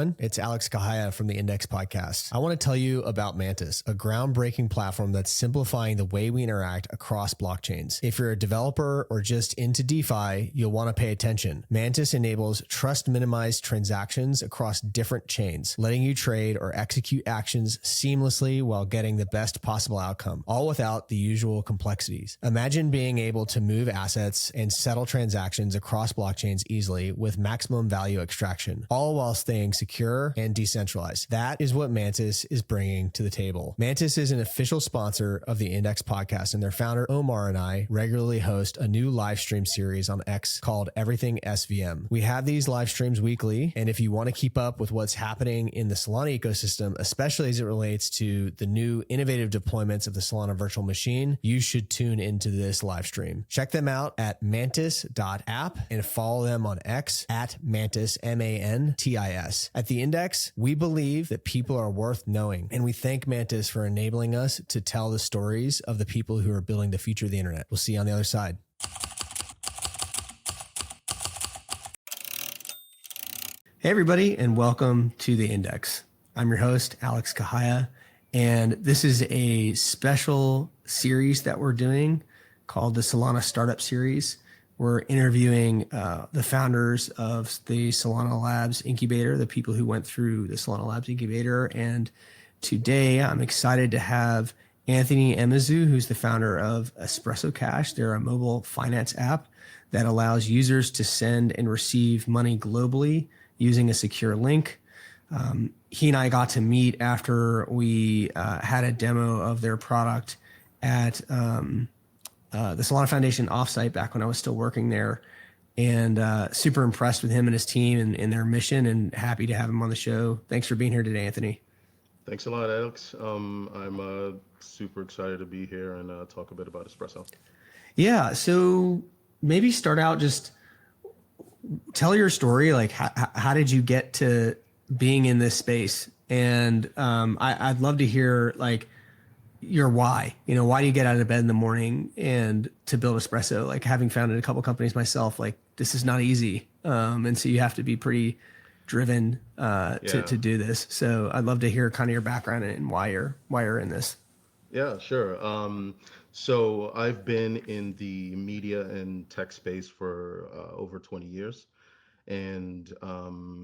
everyone. It's Alex Kahaya from the Index Podcast. I want to tell you about Mantis, a groundbreaking platform that's simplifying the way we interact across blockchains. If you're a developer or just into DeFi, you'll want to pay attention. Mantis enables trust-minimized transactions across different chains, letting you trade or execute actions seamlessly while getting the best possible outcome, all without the usual complexities. Imagine being able to move assets and settle transactions across blockchains easily with maximum value extraction, all while staying secure and decentralized. That is what Mantis is bringing to the table. Mantis is an official sponsor of the Index Podcast, and their founder Omar and I regularly host a new live stream series on X called Everything SVM. We have these live streams weekly, and if you want to keep up with what's happening in the Solana ecosystem, especially as it relates to the new innovative deployments of the Solana virtual machine, you should tune into this live stream. Check them out at mantis.app and follow them on X at Mantis, MANTIS. At the Index, we believe that people are worth knowing, and we thank Mantis for enabling us to tell the stories of the people who are building the future of the internet. We'll see you on the other side. Hey, everybody, and welcome to the Index. I'm your host, Alex Kahaya, and this is a special series that we're doing called the Solana Startup Series. We're interviewing the founders of the Solana Labs incubator, the people who went through the Solana Labs incubator. And today I'm excited to have Anthony Emezu, who's the founder of Espresso Cash. They're a mobile finance app that allows users to send and receive money globally using a secure link. He and I got to meet after we had a demo of their product at the Solana Foundation offsite back when I was still working there, and super impressed with him and his team and their mission, and happy to have him on the show. Thanks for being here today, Anthony. Thanks a lot, Alex. I'm super excited to be here and talk a bit about Espresso. Yeah, so maybe start out, just tell your story. Like, how did you get to being in this space? And I'd love to hear, like, your why. You know, why do you get out of bed in the morning and to build Espresso? Like, having founded a couple companies myself, like, this is not easy. And so you have to be pretty driven to do this. So I'd love to hear kind of your background and why you're in this. Yeah, sure. So I've been in the media and tech space for over 20 years, and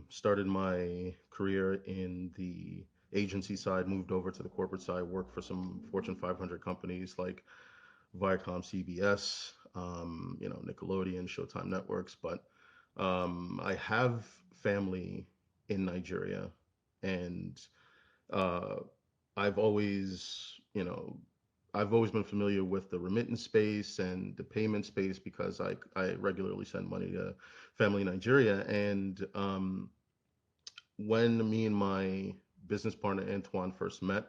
started my career in the agency side, moved over to the corporate side, worked for some Fortune 500 companies like ViacomCBS, Nickelodeon, Showtime Networks. But I have family in Nigeria, and I've always, I've always been familiar with the remittance space and the payment space because I regularly send money to family in Nigeria. And when me and my business partner Antoine first met,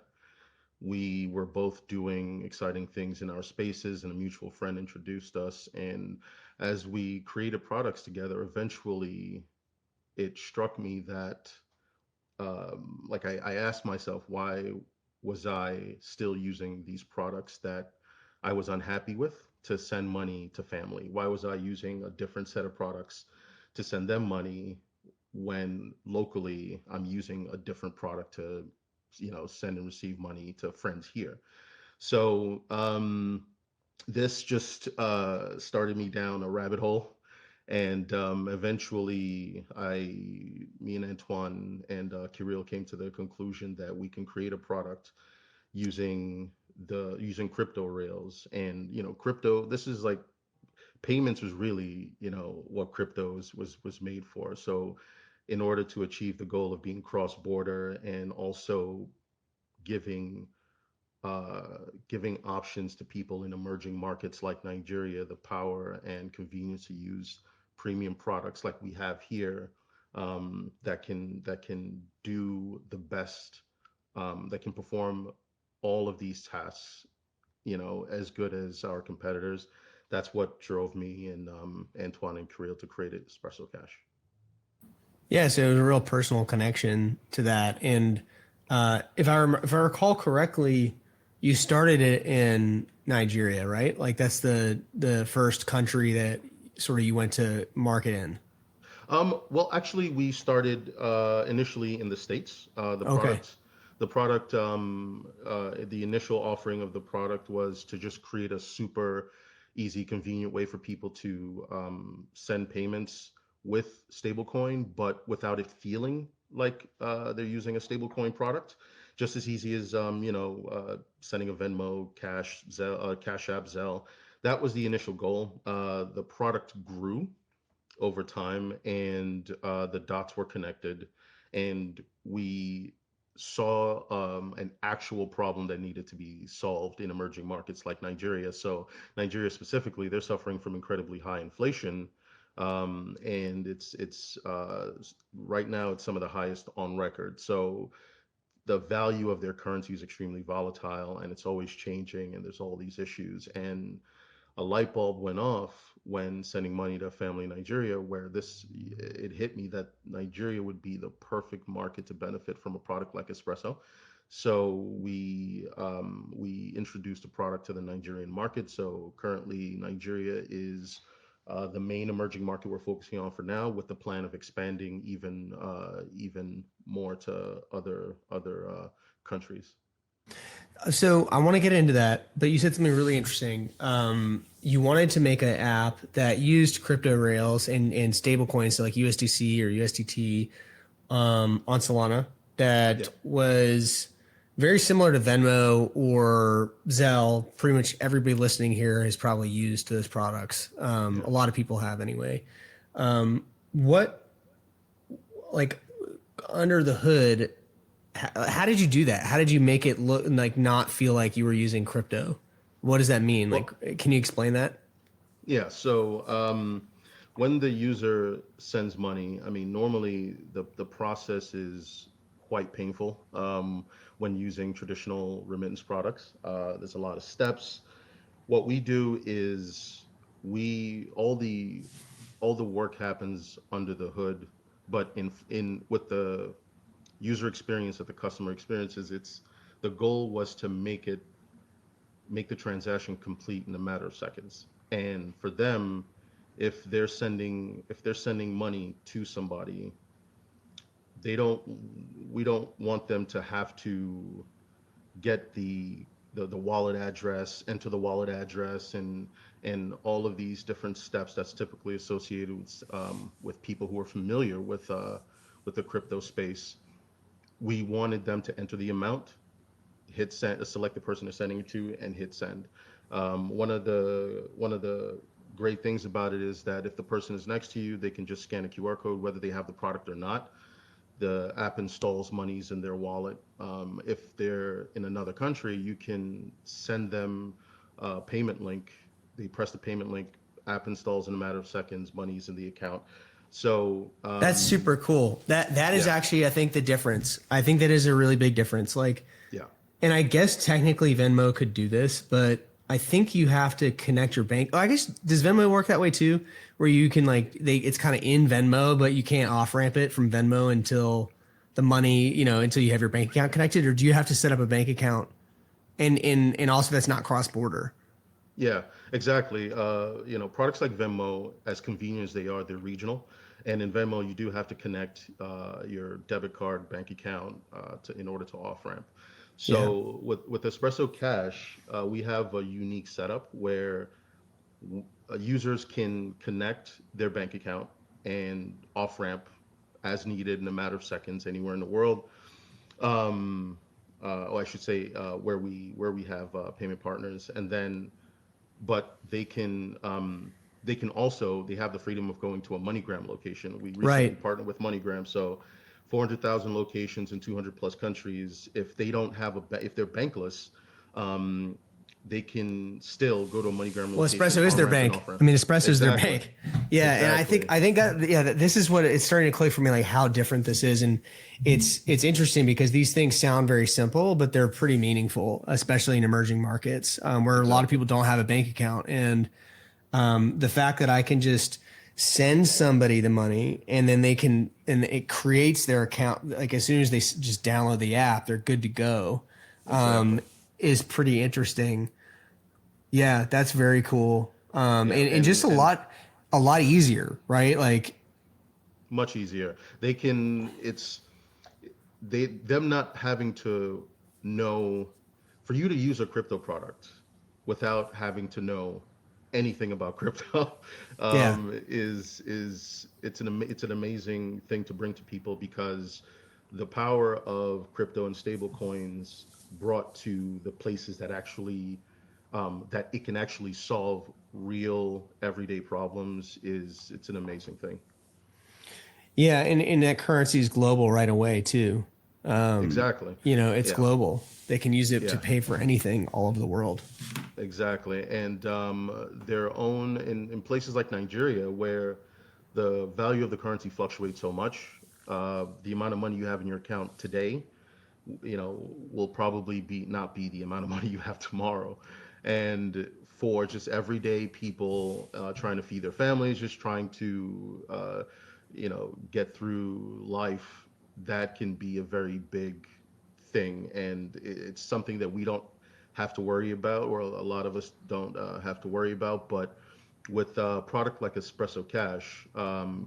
we were both doing exciting things in our spaces, and a mutual friend introduced us. And as we created products together, eventually it struck me that I asked myself, why was I still using these products that I was unhappy with to send money to family? Why was I using a different set of products to send them money when locally I'm using a different product to, send and receive money to friends here? So this just started me down a rabbit hole. And eventually, me and Antoine and Kirill came to the conclusion that we can create a product using crypto rails. And crypto. This is like payments was really what crypto was made for. So, in order to achieve the goal of being cross-border and also giving giving options to people in emerging markets like Nigeria the power and convenience to use premium products like we have here, that can do the best, that can perform all of these tasks, as good as our competitors. That's what drove me and Antoine and Kirill to create Espresso Cash. Yeah, so it was a real personal connection to that. And if I recall correctly, you started it in Nigeria, right? Like, that's the first country that sort of you went to market in. Well, actually, we started initially in the States. Okay. The initial offering of the product was to just create a super easy, convenient way for people to send payments with stablecoin, but without it feeling like they're using a stablecoin product. Just as easy as sending a Venmo, Cash App, Zelle. That was the initial goal. The product grew over time, and the dots were connected, and we saw an actual problem that needed to be solved in emerging markets like Nigeria. So Nigeria specifically, they're suffering from incredibly high inflation, and it's right now it's some of the highest on record. So the value of their currency is extremely volatile, and it's always changing, and there's all these issues. And a light bulb went off when sending money to a family in Nigeria, where it hit me that Nigeria would be the perfect market to benefit from a product like espresso. So we introduced a product to the Nigerian market. So currently Nigeria is the main emerging market we're focusing on for now, with the plan of expanding even more to other countries. So I want to get into that, but you said something really interesting. You wanted to make an app that used crypto rails and stable coins, so like USDC or USDT, on Solana, Yeah, that was very similar to Venmo or Zelle. Pretty much everybody listening here has probably used those products. yeah. A lot of people have anyway. What, like, under the hood, how did you do that? How did you make it look like not feel like you were using crypto? What does that mean? Well, Like, can you explain that? yeah. So when the user sends money, I mean, normally the process is quite painful when using traditional remittance products. There's a lot of steps. What we do is we all the work happens under the hood, but in with the user experience that the customer experiences, it's the goal was to make the transaction complete in a matter of seconds. And for them, if they're sending money to somebody, they don't we don't want them to have to get the wallet address, enter the wallet address, and all of these different steps that's typically associated with people who are familiar with the crypto space. We wanted them to enter the amount, hit send, select the person they're sending it to, and hit send. One of the great things about it is that if the person is next to you, they can just scan a QR code, whether they have the product or not. The app installs monies in their wallet. If they're in another country, you can send them a payment link. They press the payment link, app installs in a matter of seconds, money's in the account. So That's super cool. That is yeah, actually, I think, the difference. I think that is a really big difference. Like, yeah. and I guess technically Venmo could do this, but I think you have to connect your bank. Oh, I guess, does Venmo work that way too? Where you can, like, it's kind of in Venmo, but you can't off ramp it from Venmo until the money, until you have your bank account connected, or do you have to set up a bank account? And also that's not cross border. Yeah, exactly. Products like Venmo, as convenient as they are, they're regional. And in Venmo, you do have to connect your debit card, bank account in order to off ramp. Yeah. So with Espresso Cash, we have a unique setup where users can connect their bank account and off ramp as needed in a matter of seconds anywhere in the world. Or I should say, where we have payment partners, and then but they have the freedom of going to a MoneyGram location. We recently Right. partnered with MoneyGram, so 400,000 locations in 200 plus countries. If they don't have if they're bankless, um, they can still go to a MoneyGram Well, location, Espresso is on their ramp and bank. off ramp. I mean, Espresso is their Exactly, bank. Yeah, and I think exactly. I think that yeah, that this is what it's starting to click for me, like how different this is, and it's interesting because these things sound very simple, but they're pretty meaningful, especially in emerging markets where a lot of Exactly. people don't have a bank account, and the fact that I can just send somebody the money and then and it creates their account, like as soon as they just download the app, they're good to go, Exactly. is pretty interesting. Yeah, that's very cool. Yeah, And just a lot easier, right? Like, much easier. They can. It's them not having to know, for you to use a crypto product without having to know anything about crypto, Yeah. is it's an amazing thing to bring to people, because the power of crypto and stable coins brought to the places that actually that it can actually solve real everyday problems, is it's an amazing thing. Yeah, and that currency is global right away too. Exactly. It's Yeah. global. They can use it to Yeah. pay for anything all over the world. Exactly. And their own in places like Nigeria, where the value of the currency fluctuates so much, the amount of money you have in your account today, will probably be not be the amount of money you have tomorrow. And for just everyday people trying to feed their families, just trying to get through life, that can be a very big thing, and it's something that we don't have to worry about, or a lot of us don't have to worry about. But with a product like Espresso Cash,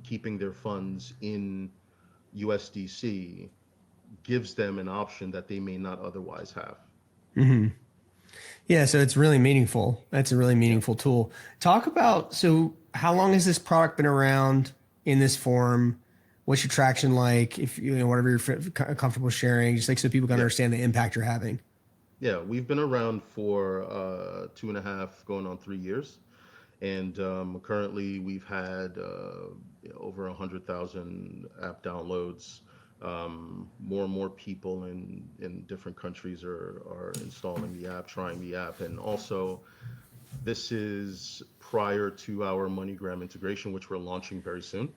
keeping their funds in USDC gives them an option that they may not otherwise have. Yeah, so it's really meaningful. That's a really Yeah. meaningful tool. Talk about, so how long has this product been around in this form? What's your traction like? If whatever you're comfortable sharing, just like so people can Yeah. understand the impact you're having. Yeah. We've been around for 2.5, going on 3 years. And currently, we've had over 100,000 app downloads. More and more people in different countries are installing the app, trying the app. And also, this is prior to our MoneyGram integration, which we're launching very soon.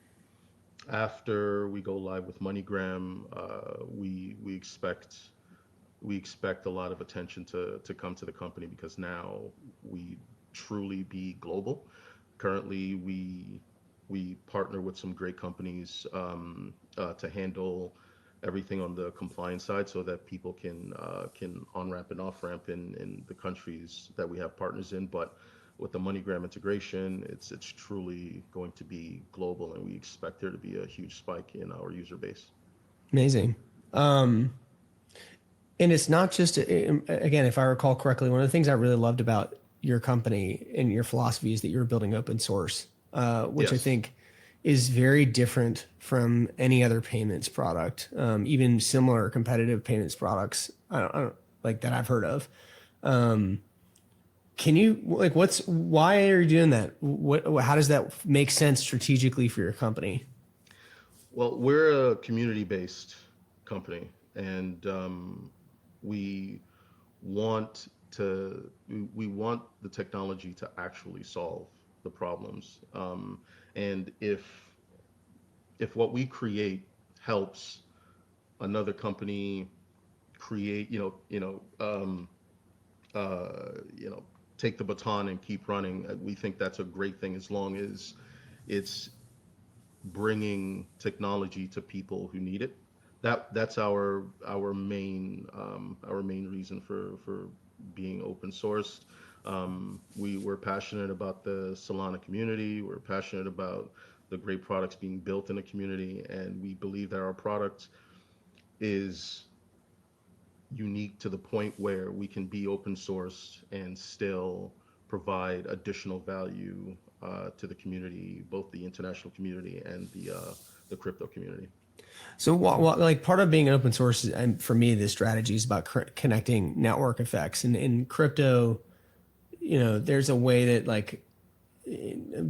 After we go live with MoneyGram, we expect a lot of attention to come to the company, because now we truly be global. Currently, we partner with some great companies to handle everything on the compliance side, so that people can on ramp and off ramp in the countries that we have partners in. But with the MoneyGram integration, it's truly going to be global, and we expect there to be a huge spike in our user base. Amazing. And it's not just, again, if I recall correctly, one of the things I really loved about your company and your philosophy is that you're building open source, which I Yes. think is very different from any other payments product, even similar competitive payments products I don't like that I've heard of. Can you like why are you doing that? How does that make sense strategically for your company? Well, we're a community-based company, and we want we want the technology to actually solve the problems. And if what we create helps another company create, you know, take the baton and keep running, we think that's a great thing, as long as it's bringing technology to people who need it. That's our main reason for being open sourced. We're passionate about the Solana community. We're passionate about the great products being built in the community, and we believe that our product is unique to the point where we can be open source and still provide additional value to the community, both the international community and the crypto community. So, like part of being open source, and for me, this strategy is about connecting network effects. And in crypto, there's a way that like,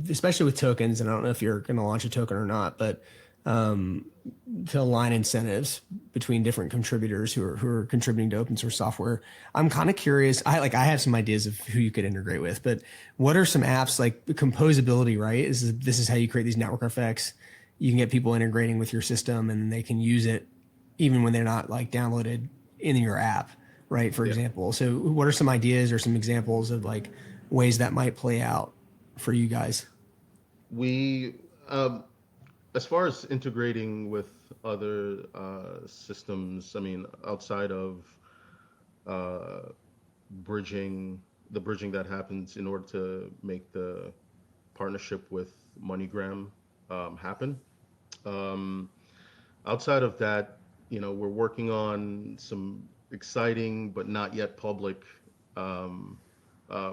especially with tokens, and I don't know if you're going to launch a token or not, but to align incentives between different contributors who are contributing to open source software. I'm kind of curious. I have some ideas of who you could integrate with, but what are some apps like composability? Right, this is how you create these network effects. You can get people integrating with your system, and they can use it even when they're not like downloaded in your app. Right, for Yeah, example. So, what are some ideas or some examples of like ways that might play out for you guys? we as far as integrating with other systems, I mean, outside of uh, bridging the bridging that happens in order to make the partnership with MoneyGram happen. Outside of that, we're working on some exciting but not yet public um,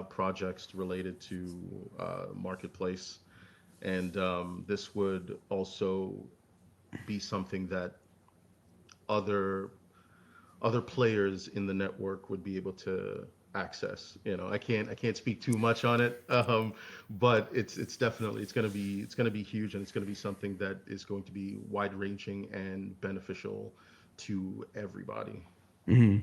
projects related to marketplace, and this would also be something that other other players in the network would be able to access. I can't speak too much on it, but it's definitely it's gonna be huge, and it's gonna be something that is going to be wide ranging and beneficial to everybody. Hmm.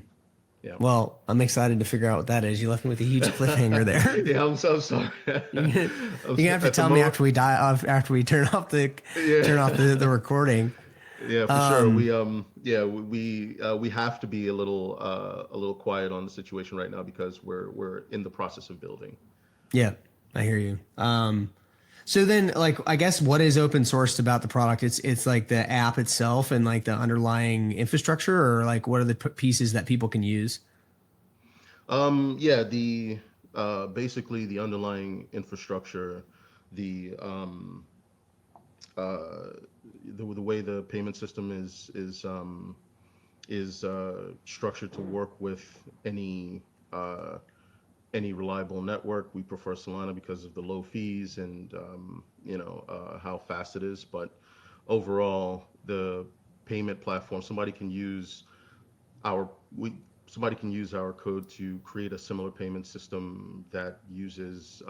Yeah. Well, I'm excited to figure out what that is. You left me with a huge cliffhanger there. Yeah, I'm so sorry. You're gonna have to At the tell me moment, after we die off, after we yeah. turn off the recording. Yeah, for sure. Um, We have to be a little quiet on the situation right now because we're in the process of building. yeah, I hear you. So then, like, I guess what is open sourced about the product? It's like the app itself and like the underlying infrastructure, or like what are the pieces that people can use? Yeah, the basically the underlying infrastructure, the uh the way the payment system is structured to work with uh any reliable network. We prefer Solana because of the low fees and how fast it is. But overall, the payment platform, our we somebody can use our code to create a similar payment system that uses,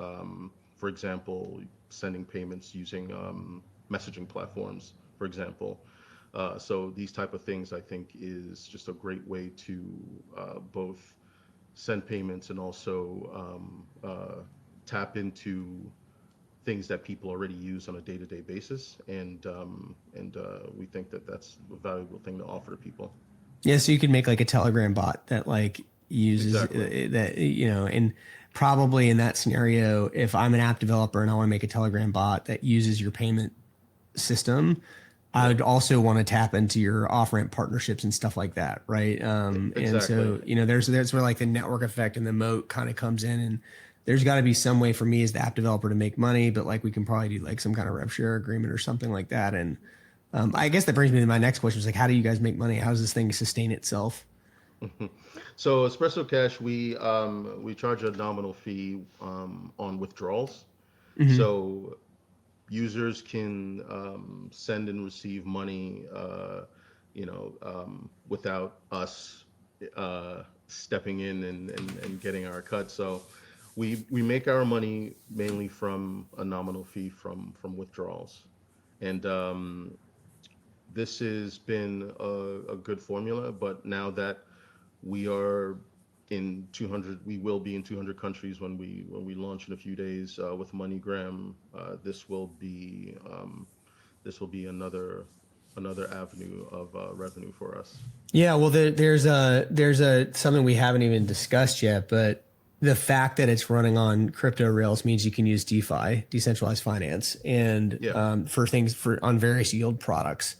for example, sending payments using messaging platforms, for example. So these type of things, I think, is just a great way to both send payments and also tap into things that people already use on a day-to-day basis, and we think that that's a valuable thing to offer to people. Yeah, so you could make like a Telegram bot that like uses Exactly. that, and probably in that scenario, if I'm an app developer and I want to make a Telegram bot that uses your payment system, I Yep. would also want to tap into your off-ramp partnerships and stuff like that, right? And Exactly. so there's where like the network effect and the moat kind of comes in, and there's got to be some way for me as the app developer to make money, but like we can probably do like some kind of rev share agreement or something like that. And I guess that brings me to my next question: is like, how do you guys make money? How does this thing sustain itself? So Espresso Cash, we charge a nominal fee on withdrawals. Hmm. So users can send and receive money, without us stepping in and getting our cut. So we make our money mainly from a nominal fee from withdrawals, and this has been a good formula. But now that we are in 200, we will be in 200 countries when we launch in a few days with MoneyGram. This will be another avenue of revenue for us. Yeah, well, there's a something we haven't even discussed yet, but the fact that it's running on crypto rails means you can use DeFi, decentralized finance, and Yeah, for things for on various yield products.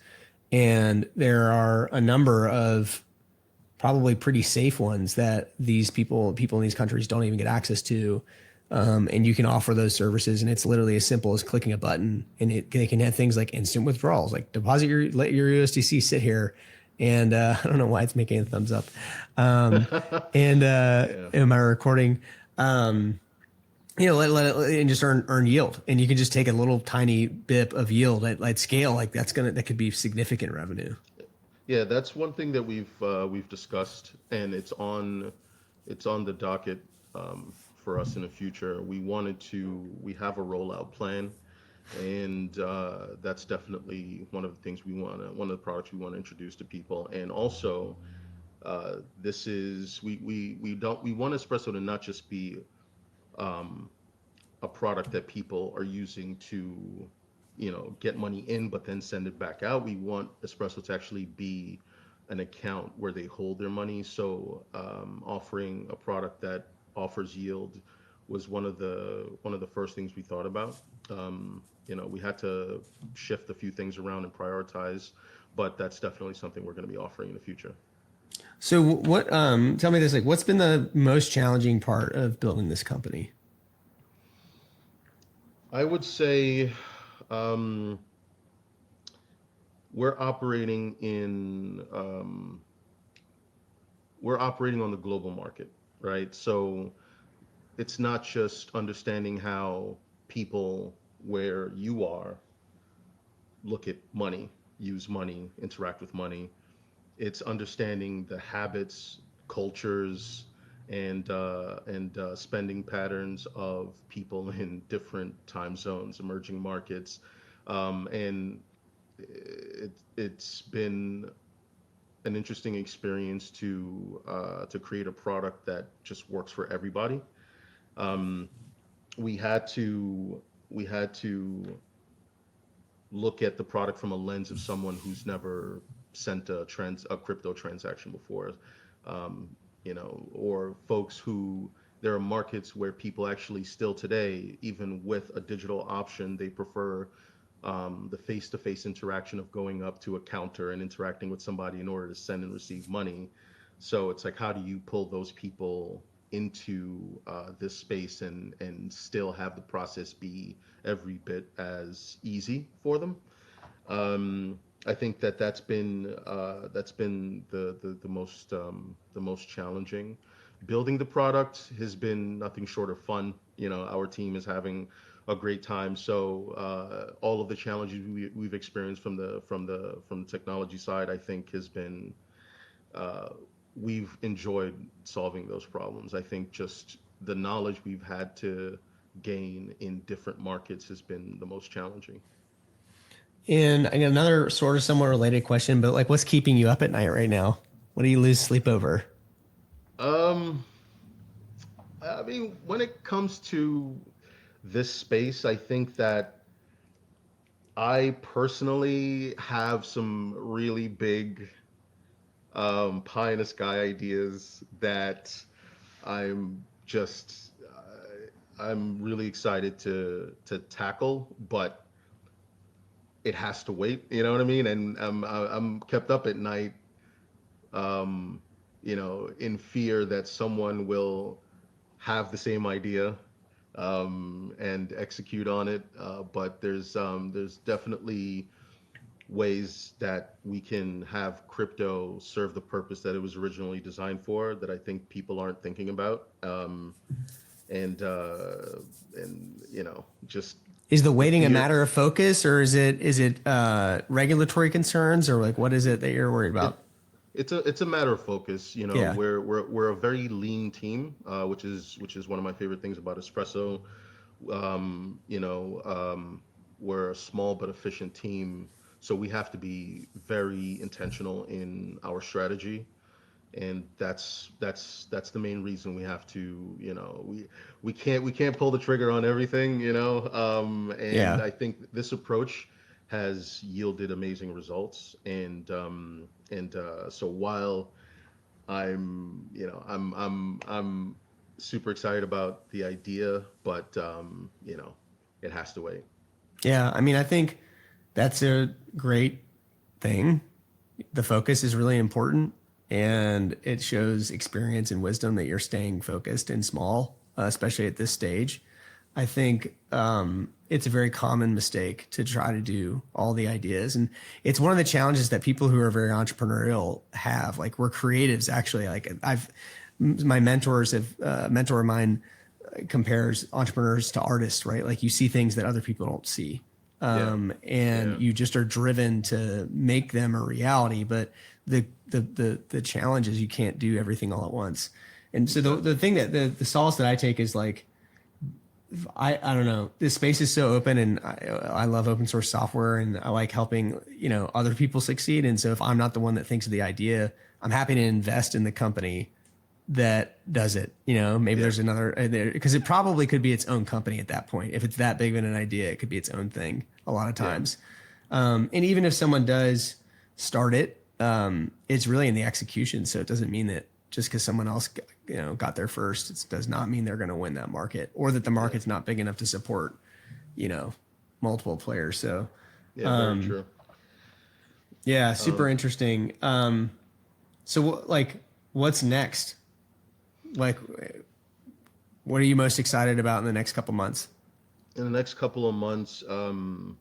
And there are a number of probably pretty safe ones that these people in these countries don't even get access to. And you can offer those services, and it's literally as simple as clicking a button, and they can have things like instant withdrawals, like deposit let your USDC sit here, and I don't know why it's making a thumbs up. And yeah, am I recording? Um, let it and just earn yield, and you can just take a little tiny bit of yield at scale, like that could be significant revenue. yeah. That's one thing that we've discussed, and it's on the docket for us in the future. We have a rollout plan, and that's definitely one of the products we want to introduce to people. And also, this is we want espresso to not just be um, a product that people are using to get money in but then send it back out. We want espresso to actually be an account where they hold their money. So offering a product that offers yield was one of the first things we thought about. We had to shift a few things around and prioritize, but that's definitely something we're going to be offering in the future. So what? Tell me this: like, what's been the most challenging part of building this company? I would say um, we're operating in we're operating on the global market, right? So it's not just understanding how people where you are look at money, use money, interact with money. It's understanding the habits, cultures, and spending patterns of people in different time zones, emerging markets, and it's been an interesting experience to create a product that just works for everybody. Um, we had to we had to look at the product from a lens of someone who's never sent a crypto transaction before, um, or folks who there are markets where people actually still today, even with a digital option, they prefer the face-to-face interaction of going up to a counter and interacting with somebody in order to send and receive money. So it's like, how do you pull those people into this space and still have the process be every bit as easy for them? I think that's been the most challenging. Building the product has been nothing short of fun. Our team is having a great time. So all of the challenges we've experienced from the technology side, I think, has been uh, we've enjoyed solving those problems. I think just the knowledge we've had to gain in different markets has been the most challenging. And I got another sort of somewhat related question, but like, what's keeping you up at night right now? What do you lose sleep over? Um, I mean, when it comes to this space, I think that I personally have some really big pie in the sky ideas that I'm just I'm really excited to tackle, but it has to wait. You know what I mean? And I'm kept up at night, um, in fear that someone will have the same idea and execute on it. But there's definitely ways that we can have crypto serve the purpose that it was originally designed for that I think people aren't thinking about. And just Is the the waiting a fear. matter of focus, or is it regulatory concerns, or like what is it that you're worried It about? it's a matter of focus. Yeah. We're a very lean team, which is one of my favorite things about Espresso. Um, you know, um, we're a small but efficient team, so we have to be very intentional in our strategy, and that's the main reason we have to. We can't pull the trigger on everything. And Yeah. I think this approach has yielded amazing results, and so while I'm super excited about the idea, but it has to wait. Yeah. I mean, I think that's a great thing. The focus is really important, and it shows experience and wisdom that you're staying focused and small, especially at this stage. I think it's a very common mistake to try to do all the ideas, and it's one of the challenges that people who are very entrepreneurial have. Like, we're creatives, actually. Like, my mentors have mentor of mine compares entrepreneurs to artists, right? Like, you see things that other people don't see, Yeah, and yeah, you just are driven to make them a reality. But the challenge is you can't do everything all at once. And so the exactly. thing that the solace that I take is like, I don't know, this space is so open, and I love open source software, and I like helping other people succeed. And so if I'm not the one that thinks of the idea, I'm happy to invest in the company that does it. Maybe Yeah, there's another, because it probably could be its own company at that point. If it's that big of an idea, it could be its own thing a lot of yeah, times. And even if someone does start it, it's really in the execution. So it doesn't mean that just because someone else got there first, it does not mean they're going to win that market, or that the yeah, market's not big enough to support you know multiple players. So yeah. Very true. yeah, super Um, interesting. So like, what's next? Like, what are you most excited about in the next couple months? in the next couple of months,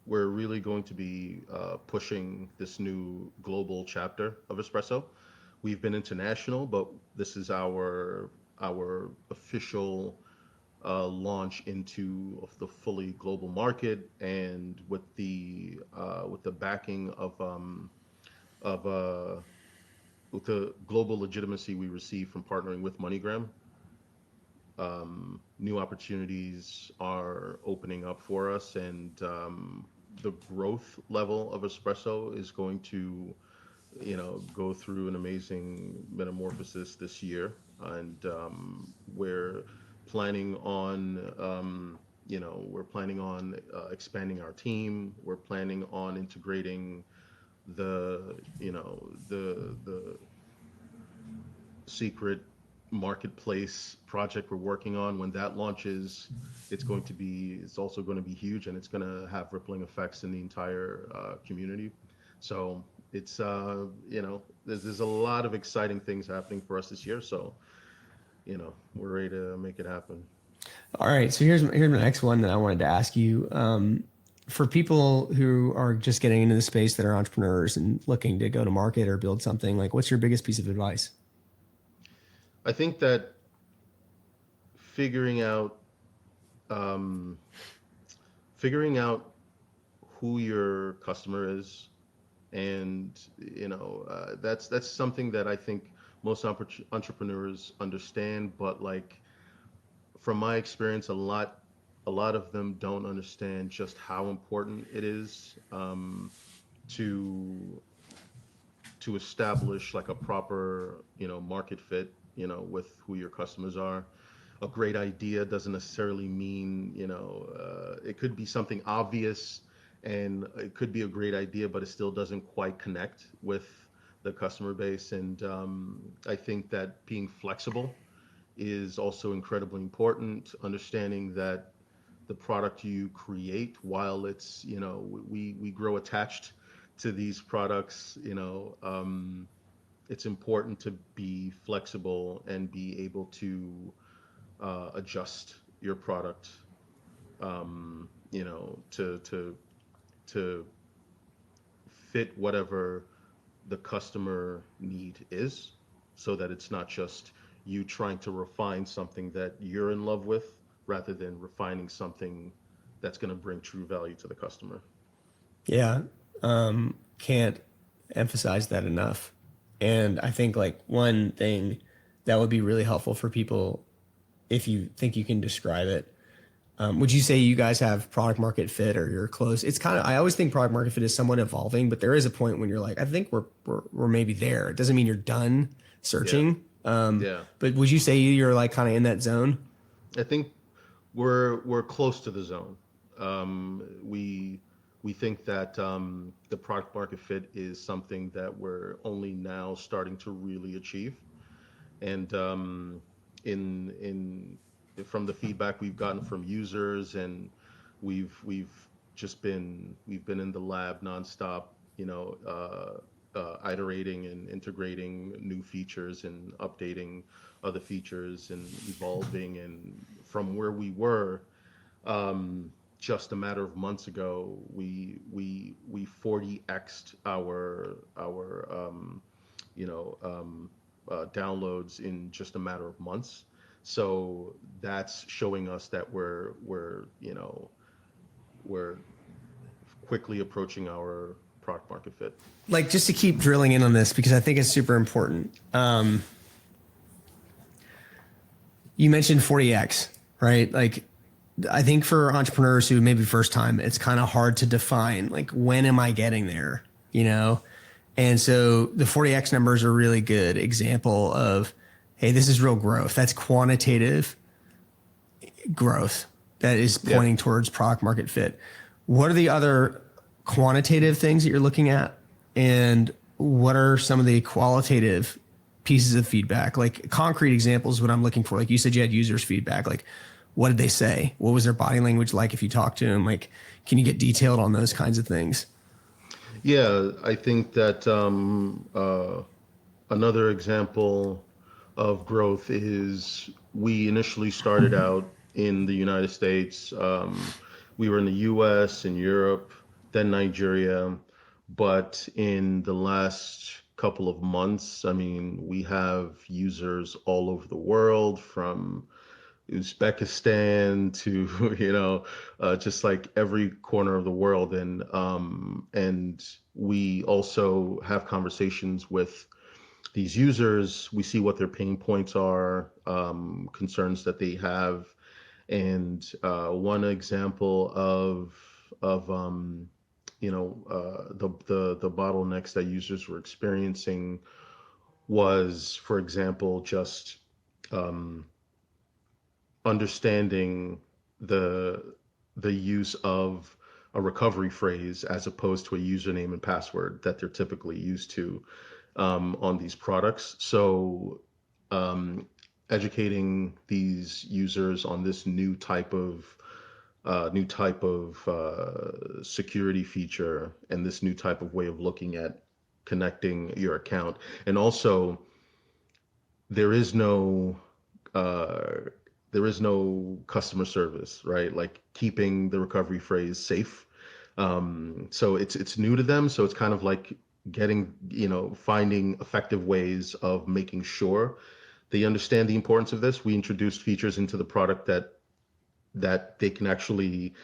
we're really going to be pushing this new global chapter of Espresso. We've been international, but this is our official launch into the fully global market, and with the backing of with the global legitimacy we receive from partnering with MoneyGram. New opportunities are opening up for us, and the growth level of Espresso is going to, go through an amazing metamorphosis this year, and we're planning on, expanding our team. We're planning on integrating the secret marketplace project we're working on. When that launches, it's also going to be huge, and it's going to have rippling effects in the entire community. So it's there's a lot of exciting things happening for us this year. So we're ready to make it happen. All right. So here's my next one that I wanted to ask you. For people who are just getting into the space that are entrepreneurs and looking to go to market or build something, like, what's your biggest piece of advice? I think that figuring out um, figuring out who your customer is, and that's something that I think most entrepreneurs understand, but like, from my experience, a lot of them don't understand just how important it is, to establish like a proper market fit, with who your customers are. A great idea doesn't necessarily mean, it could be something obvious, and it could be a great idea, but it still doesn't quite connect with the customer base. And I think that being flexible is also incredibly important. Understanding that the product you create, while it's, we grow attached to these products, it's important to be flexible and be able to adjust your product, to fit whatever the customer need is, so that it's not just you trying to refine something that you're in love with, rather than refining something that's going to bring true value to the customer. Yeah. Can't emphasize that enough. And I think like one thing that would be really helpful for people, if you think you can describe it, would you say you guys have product market fit or you're close? It's kind of, I always think product market fit is somewhat evolving, but there is a point when you're like, I think we're maybe there. It doesn't mean you're done Yeah, searching. yeah. But would you say you're like kind of in that zone? I think we're close to the zone. We think that the product market fit is something that we're only now starting to really achieve, and in from the feedback we've gotten from users, and we've we've been in the lab nonstop, iterating and integrating new features and updating other features and evolving. And from where we were, just a matter of months ago, we 40x'd our downloads in just a matter of months. So that's showing us that we're quickly approaching our product market fit. Like, just to keep drilling in on this because I think it's super important. You mentioned 40x, right? Like, I think for entrepreneurs who maybe first time, it's kind of hard to define, like, when am I getting there, you know? And so the 40x numbers are a really good example of, hey, this is real growth. That's quantitative growth that is Yeah. pointing towards product market fit. What are the other quantitative things that you're looking at? And what are some of the qualitative pieces of feedback? Like, concrete examples, what I'm looking for. Like you said, you had users feedback. Like, what did they say? What was their body language like if you talked to them? Like, can you get detailed on those kinds of things? Yeah, I think that another example of growth is we initially started out in the United States. we were in the US, in Europe, then Nigeria. But in the last couple of months, I mean, we have users all over the world, from Uzbekistan to, just like every corner of the world. And we also have conversations with these users. We see what their pain points are, concerns that they have. And one example of the bottlenecks that users were experiencing was, for example, just um, understanding the the use of a recovery phrase as opposed to a username and password that they're typically used to on these products. So um, educating these users on this new type of security feature, and this new type of way of looking at connecting your account. And also, there is no uh, there is no customer service, right? Like keeping the recovery phrase safe. So it's new to them. So it's kind of like finding effective ways of making sure they understand the importance of this. We introduced features into the product that they can actually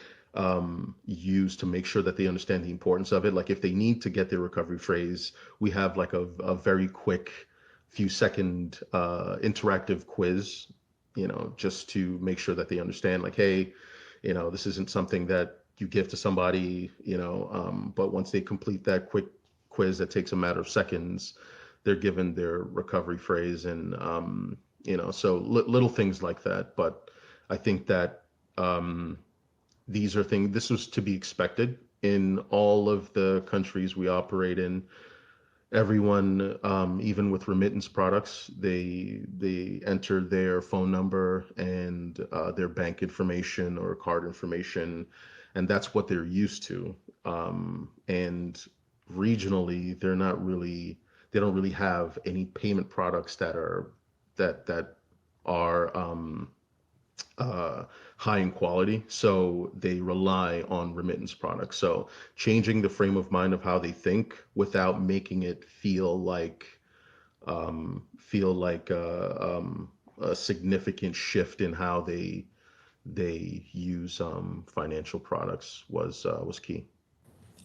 use to make sure that they understand the importance of it. Like if they need to get their recovery phrase, we have like a very quick few second interactive quiz, just to make sure that they understand, like, hey, this isn't something that you give to somebody, but once they complete that quick quiz that takes a matter of seconds, they're given their recovery phrase. And so little things like that. But I think that um, this was to be expected in all of the countries we operate in. Everyone, even with remittance products, they enter their phone number and their bank information or card information, and that's what they're used to. And regionally, they don't really have any payment products that are uh, high in quality. So they rely on remittance products. So changing the frame of mind of how they think without making it feel like a significant shift in how they use financial products was key.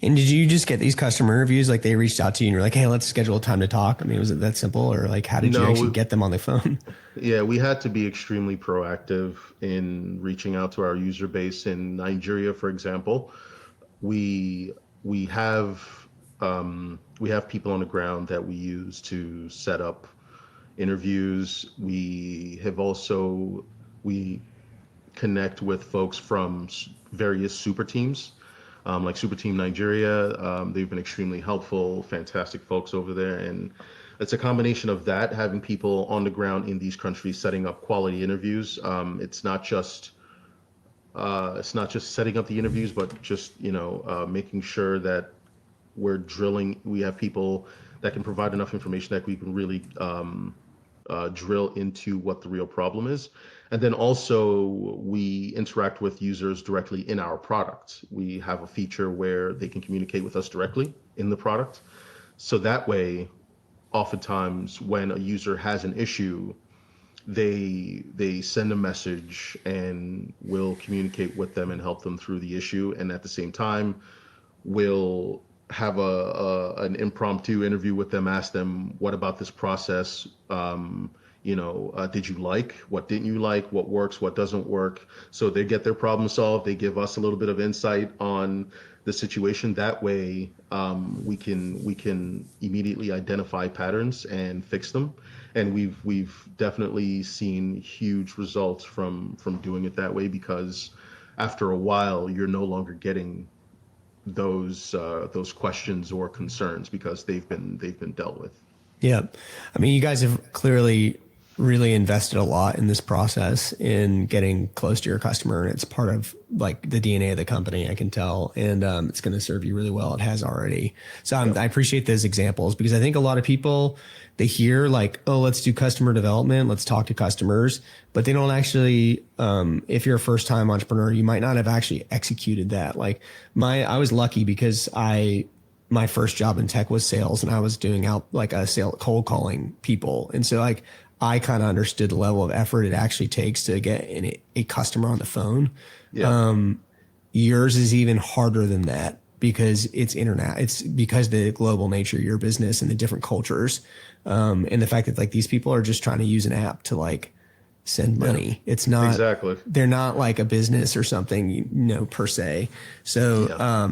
And did you just get these customer interviews? Like they reached out to you and you're like, hey, let's schedule a time to talk. I mean, was it that simple, or like, how did you No, actually get them on the phone? yeah, we had to be extremely proactive in reaching out to our user base in Nigeria, for example. We we have we have people on the ground that we use to set up interviews. We connect with folks from various super teams, like Super Team Nigeria. They've been extremely helpful, fantastic folks over there. And it's a combination of that, having people on the ground in these countries setting up quality interviews. It's not just setting up the interviews, but just making sure that we have people that can provide enough information that we can really drill into what the real problem is. And then also, we interact with users directly in our product. We have a feature where they can communicate with us directly in the product. So that way, oftentimes when a user has an issue, they send a message and we'll communicate with them and help them through the issue. And at the same time, we'll have an impromptu interview with them, ask them, what about this process? Did you like? What didn't you like? What works? What doesn't work? So they get their problem solved. They give us a little bit of insight on the situation. That way, we can immediately identify patterns and fix them. And we've definitely seen huge results from doing it that way, because after a while, you're no longer getting those questions or concerns, because they've been dealt with. Yeah. I mean, you guys have clearly really invested a lot in this process in getting close to your customer. And it's part of like the DNA of the company, I can tell. And it's going to serve you really well. It has already. So I appreciate those examples because I think a lot of people, they hear like, oh, let's do customer development. Let's talk to customers. But they don't actually, if you're a first time entrepreneur, you might not have actually executed that. Like I was lucky because my first job in tech was sales and I was doing out like cold calling people. And so like, I kind of understood the level of effort it actually takes to get a customer on the phone. Yeah. Yours is even harder than that because it's internet. It's because the global nature of your business and the different cultures, and the fact that like these people are just trying to use an app to like send money. Yeah. It's not exactly. They're not like a business or something, per se. So. Yeah.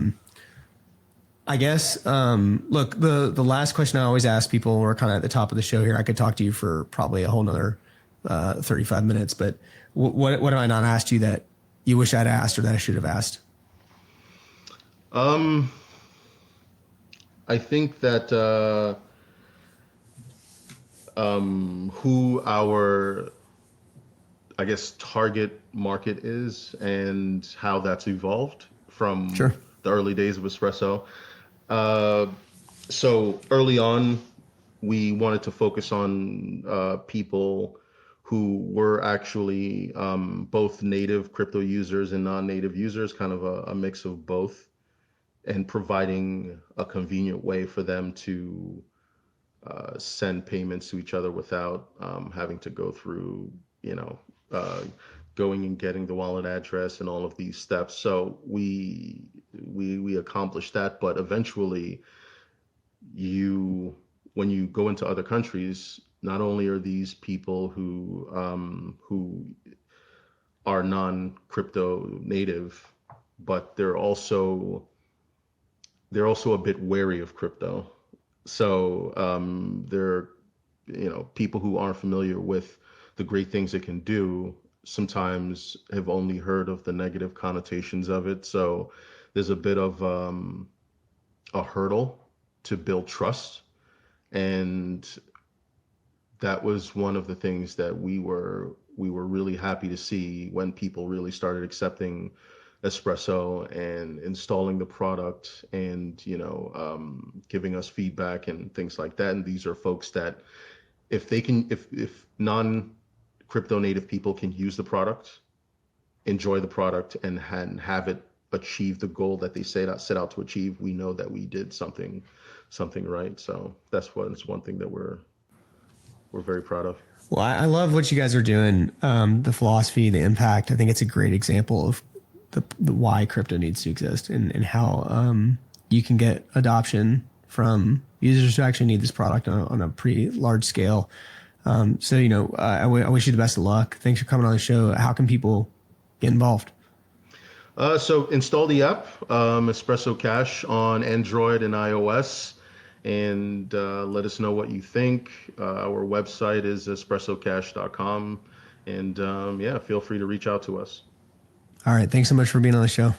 I guess, look, the last question I always ask people, we're kind of at the top of the show here. I could talk to you for probably a whole nother 35 minutes, but what have I not asked you that you wish I'd asked or that I should have asked? I think that who our, I guess, target market is and how that's evolved from the early days of Espresso. So early on, we wanted to focus on people who were actually both native crypto users and non-native users, kind of a mix of both, and providing a convenient way for them to send payments to each other without having to go through, going and getting the wallet address and all of these steps. So we accomplished that, but eventually when you go into other countries, not only are these people who are non-crypto native, but they're also a bit wary of crypto. So they're people who aren't familiar with the great things it can do sometimes have only heard of the negative connotations of it. So there's a bit of a hurdle to build trust. And that was one of the things that we were really happy to see when people really started accepting Espresso and installing the product and, giving us feedback and things like that. And these are folks that if non-crypto native people can use the product, enjoy the product, and have it achieve the goal that they set out to achieve, we know that we did something right. So that's one thing that we're very proud of. Well, I love what you guys are doing. The philosophy, the impact. I think it's a great example of the why crypto needs to exist and how you can get adoption from users who actually need this product on a pretty large scale. So, I wish you the best of luck. Thanks for coming on the show. How can people get involved? So install the app, Espresso Cash, on Android and iOS, and let us know what you think. Our website is espressocash.com, and feel free to reach out to us. All right. Thanks so much for being on the show.